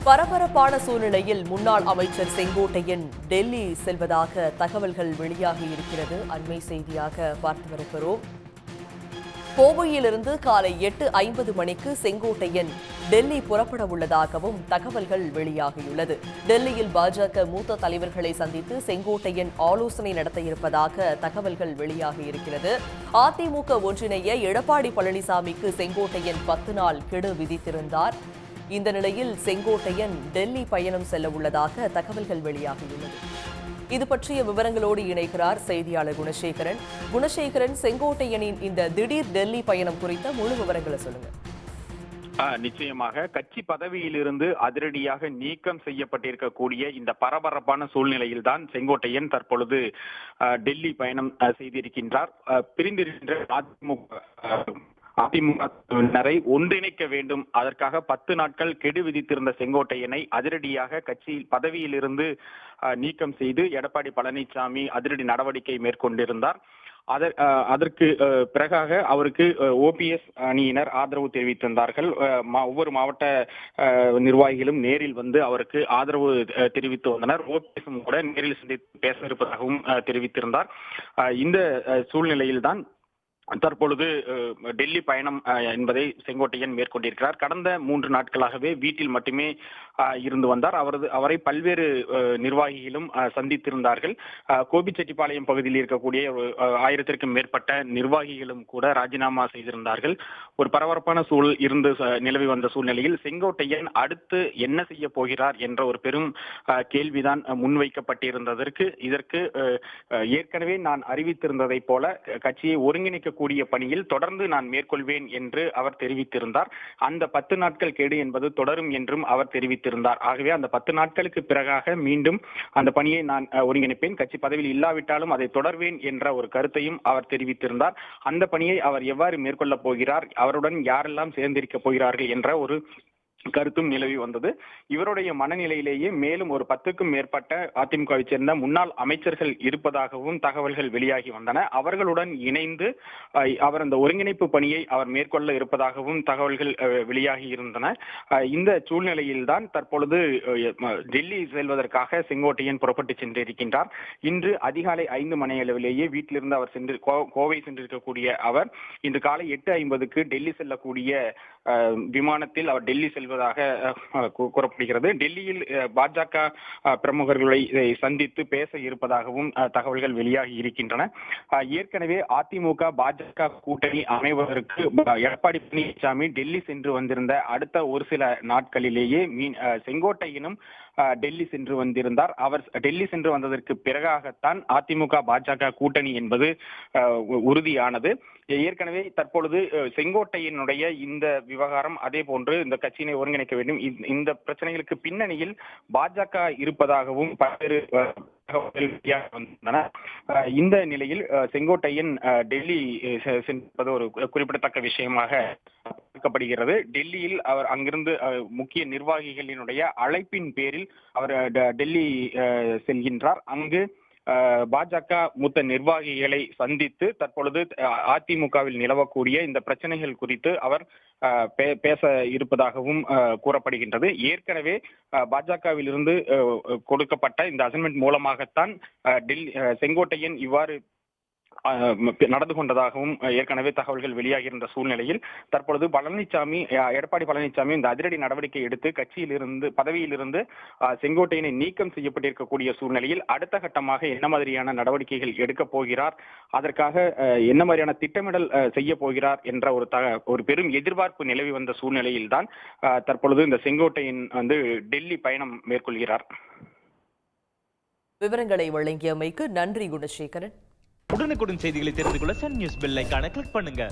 பரபரப்பான சூழ்நிலையில் முன்னாள் அமைச்சர் செங்கோட்டையன் டெல்லி செல்வதாக தகவல்கள் வெளியாகி இருக்கிறது. அண்மை செய்தியாக பார்த்து வருகிறோம். கோவையிலிருந்து காலை 8:50 மணிக்கு செங்கோட்டையன் டெல்லி புறப்பட உள்ளதாகவும் தகவல்கள் வெளியாகியுள்ளது. டெல்லியில் பாஜக மூத்த தலைவர்களை சந்தித்து செங்கோட்டையன் ஆலோசனை நடத்த இருப்பதாக தகவல்கள் வெளியாகியிருக்கிறது. அதிமுக ஒன்றிணைய எடப்பாடி பழனிசாமிக்கு செங்கோட்டையன் 10 நாள் கெடு விதித்திருந்தார். இந்த நிலையில் செங்கோட்டையன் டெல்லி பயணம் செல்ல உள்ளதாக தகவல்கள் வெளியாகியுள்ளது. இது பற்றிய விவரங்களோடு இணைகிறார் செய்தியாளர் குணசேகரன். குணசேகரன், செங்கோட்டையனின் இந்த திடீர் டெல்லி பயணம் குறித்த முழு விவரங்களை சொல்லுங்க. நிச்சயமாக கட்சி பதவியிலிருந்து அதிரடியாக நீக்கம் செய்யப்பட்டிருக்கக்கூடிய இந்த பரபரப்பான சூழ்நிலையில் தான் செங்கோட்டையன் தற்பொழுது டெல்லி பயணம் செய்திருக்கின்றார். பிரிந்திருக்கின்ற அதிமுகவினரை ஒன்றிணைக்க வேண்டும், அதற்காக 10 நாட்கள் கெடு விதித்திருந்த செங்கோட்டையனை அதிரடியாக கட்சி பதவியிலிருந்து நீக்கம் செய்து எடப்பாடி பழனிசாமி அதிரடி நடவடிக்கை மேற்கொண்டிருந்தார். அதற்கு பிறகாக அவருக்கு ஓபிஎஸ் அணியினர் ஆதரவு தெரிவித்திருந்தார்கள். ஒவ்வொரு மாவட்ட நிர்வாகிகளும் நேரில் வந்து அவருக்கு ஆதரவு தெரிவித்து வந்தனர். ஓபிஎஸ் கூட நேரில் சந்தித்து பேச இருப்பதாகவும் தெரிவித்திருந்தார். இந்த சூழ்நிலையில்தான் தற்பொழுது டெல்லி பயணம் என்பதை செங்கோட்டையன் மேற்கொண்டிருக்கிறார். கடந்த 3 நாட்களாகவே வீட்டில் மட்டுமே இருந்து வந்தார். அவரை பல்வேறு நிர்வாகிகளும் சந்தித்திருந்தார்கள். கோபிச்செட்டிப்பாளையம் பகுதியில் இருக்கக்கூடிய 1000க்கும் மேற்பட்ட நிர்வாகிகளும் கூட ராஜினாமா செய்திருந்தார்கள். ஒரு பரபரப்பான சூழல் இருந்து நிலவி வந்த சூழ்நிலையில் செங்கோட்டையன் அடுத்து என்ன செய்ய போகிறார் என்ற ஒரு பெரும் கேள்விதான் முன்வைக்கப்பட்டிருந்ததற்கு இதற்கு ஏற்கனவே நான் அறிவித்திருந்ததை போல கட்சியை ஒருங்கிணைக்க கூடிய பணியில் தொடர்ந்து நான் மேற்கொள்வேன் என்று அவர் தெரிவித்திருந்தார். அந்த 10 நாட்கள் கெடு என்பது தொடரும் என்றும் அவர் தெரிவித்திருந்தார். ஆகவே அந்த 10 நாட்களுக்கு பிறகாக மீண்டும் அந்த பணியை நான் ஒருங்கிணைப்பேன், கட்சி பதவியில் இல்லாவிட்டாலும் அதை தொடர்வேன் என்ற ஒரு கருத்தையும் அவர் தெரிவித்திருந்தார். அந்த பணியை அவர் எவ்வாறு மேற்கொள்ளப் போகிறார், அவருடன் யாரெல்லாம் சேர்ந்திருக்க போகிறார்கள் என்ற ஒரு கருத்தும் நிலவி வந்தது. இவருடைய மனநிலையிலேயே மேலும் ஒரு 10க்கும் மேற்பட்ட அதிமுகவை சேர்ந்த முன்னாள் அமைச்சர்கள் இருப்பதாகவும் தகவல்கள் வெளியாகி வந்தன. அவர்களுடன் இணைந்து அவர் அந்த ஒருங்கிணைப்பு பணியை அவர் மேற்கொள்ள இருப்பதாகவும் தகவல்கள் வெளியாகி இருந்தன. இந்த சூழ்நிலையில்தான் தற்பொழுது டெல்லி செல்வதற்காக செங்கோட்டையன் புறப்பட்டு சென்றிருக்கின்றார். இன்று அதிகாலை 5 மணி அளவிலேயே வீட்டிலிருந்து அவர் சென்று கோவை சென்றிருக்கக்கூடிய அவர் இன்று காலை 8:50க்கு டெல்லி செல்லக்கூடிய விமானத்தில் அவர் டெல்லி செல்வதாக கூறப்படுகிறது. டெல்லியில் பாஜக பிரமுகர்களை சந்தித்து பேச இருப்பதாகவும் தகவல்கள் வெளியாகி இருக்கின்றன. ஏற்கனவே அதிமுக பாஜக கூட்டணி அமைவதற்கு எடப்பாடி பழனிசாமி டெல்லி சென்று வந்திருந்த அடுத்த ஒரு சில நாட்களிலேயே செங்கோட்டையனும் டெல்லி சென்று வந்திருந்தார். அவர் டெல்லி சென்று வந்ததற்கு பிறகாகத்தான் அதிமுக பாஜக கூட்டணி என்பது உறுதியானது. ஏற்கனவே தற்பொழுது செங்கோட்டையினுடைய இந்த விவகாரம், அதே போன்று இந்த கட்சியினை ஒருங்கிணைக்க வேண்டும், இந்த பிரச்சனைகளுக்கு பின்னணியில் பாஜக இருப்பதாகவும் பல்வேறு இந்த நிலையில் செங்கோட்டையன் டெல்லி சென்றது ஒரு குறிப்பிடத்தக்க விஷயமாக பார்க்கப்படுகிறது. டெல்லியில் அவர் அங்கிருந்து முக்கிய நிர்வாகிகளினுடைய அழைப்பின் பேரில் அவர் டெல்லி செல்கின்றார். அங்கு பாஜக மூத்த நிர்வாகிகளை சந்தித்து தற்பொழுது அதிமுகவில் நிலவக்கூடிய இந்த பிரச்சனைகள் குறித்து அவர் பேச இருப்பதாகவும் கூறப்படுகின்றது. ஏற்கனவே பாஜகவில் இருந்து கொடுக்கப்பட்ட இந்த அசைன்மெண்ட் மூலமாகத்தான் செங்கோட்டையன் இவ்வாறு நடந்து கொண்டதாகவும் ஏற்கனவே தகவல்கள் வெளியாகியிருந்த சூழ்நிலையில் தற்பொழுது எடப்பாடி பழனிசாமி இந்த அதிரடி நடவடிக்கை எடுத்து கட்சியிலிருந்து பதவியிலிருந்து செங்கோட்டையனை நீக்கம் செய்யப்பட்டிருக்கக்கூடிய சூழ்நிலையில் அடுத்த கட்டமாக என்ன மாதிரியான நடவடிக்கைகள் எடுக்க போகிறார், அதற்காக என்ன மாதிரியான திட்டமிடல் செய்ய போகிறார் என்ற ஒரு பெரும் எதிர்பார்ப்பு நிலவி வந்த சூழ்நிலையில் தான் தற்பொழுது இந்த செங்கோட்டையன் டெல்லி பயணம் மேற்கொள்கிறார். விவரங்களை வழங்கியமைக்கு நன்றி குணசேகரன். உடனுக்குடன் செய்திகளை தெரிந்து கொள்ள சன் நியூஸ் பெல் ஐகானை கிளிக் பண்ணுங்க.